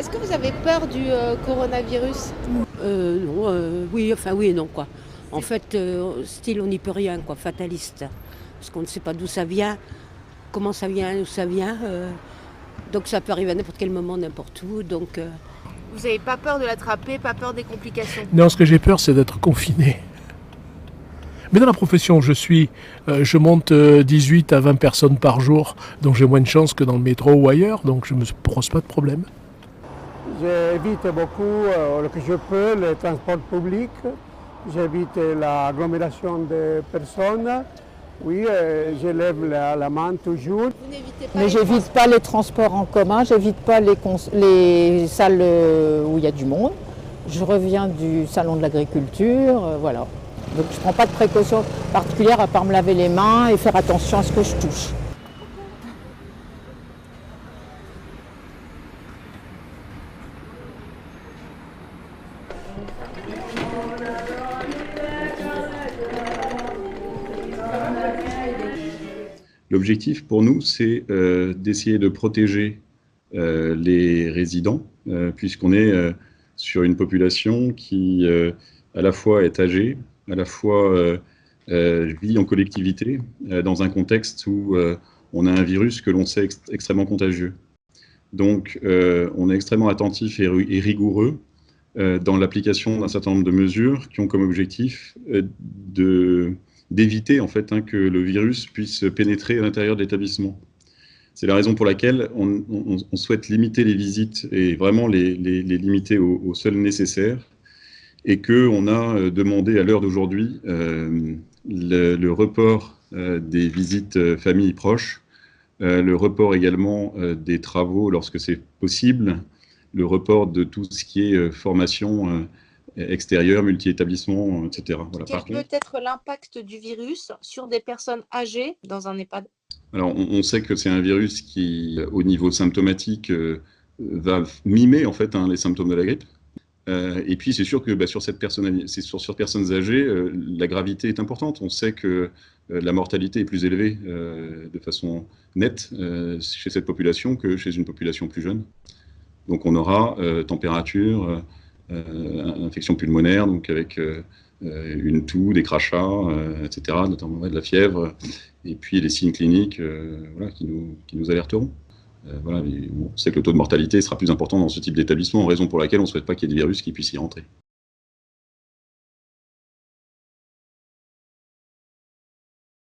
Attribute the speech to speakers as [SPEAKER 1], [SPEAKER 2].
[SPEAKER 1] Est-ce que vous avez peur du coronavirus?
[SPEAKER 2] Non, oui, enfin oui et non quoi. En fait, style on n'y peut rien quoi, fataliste. Parce qu'on ne sait pas d'où ça vient, comment ça vient, où ça vient. Donc ça peut arriver à n'importe quel moment, n'importe où. Donc
[SPEAKER 1] Vous n'avez pas peur de l'attraper, pas peur des complications?
[SPEAKER 3] Non, ce que j'ai peur, c'est d'être confiné. Mais dans la profession où je suis, je monte 18 à 20 personnes par jour, donc j'ai moins de chance que dans le métro ou ailleurs, donc je ne me pose pas de problème.
[SPEAKER 4] J'évite beaucoup, le que je peux, le transport public. J'évite l'agglomération de personnes. Oui, je lève la main toujours.
[SPEAKER 1] Vous n'évitez pas
[SPEAKER 5] Mais j'évite pas les transports en commun, j'évite pas les salles où il y a du monde. Je reviens du salon de l'agriculture, voilà. Donc je prends pas de précautions particulières à part me laver les mains et faire attention à ce que je touche.
[SPEAKER 6] L'objectif pour nous, c'est d'essayer de protéger les résidents, puisqu'on est sur une population qui à la fois est âgée, à la fois vit en collectivité, dans un contexte où on a un virus que l'on sait extrêmement contagieux. Donc on est extrêmement attentif et rigoureux dans l'application d'un certain nombre de mesures qui ont comme objectif d'éviter en fait que le virus puisse pénétrer à l'intérieur de l'établissement. C'est la raison pour laquelle on souhaite limiter les visites et vraiment les limiter au seul nécessaire, et qu'on a demandé à l'heure d'aujourd'hui le report des visites familles proches, le report également des travaux lorsque c'est possible, le report de tout ce qui est formation extérieure, multi-établissement, etc. Voilà.
[SPEAKER 1] Quel peut être l'impact du virus sur des personnes âgées dans un EHPAD?
[SPEAKER 6] Alors, on sait que c'est un virus qui, au niveau symptomatique, va mimer en fait les symptômes de la grippe. Et puis, c'est sûr que sur personnes âgées, la gravité est importante. On sait que la mortalité est plus élevée de façon nette chez cette population que chez une population plus jeune. Donc, on aura température, infection pulmonaire, donc avec une toux, des crachats, etc., notamment de la fièvre, et puis les signes cliniques voilà, qui nous alerteront. Voilà, on sait que le taux de mortalité sera plus important dans ce type d'établissement, raison pour laquelle on ne souhaite pas qu'il y ait des virus qui puissent y rentrer.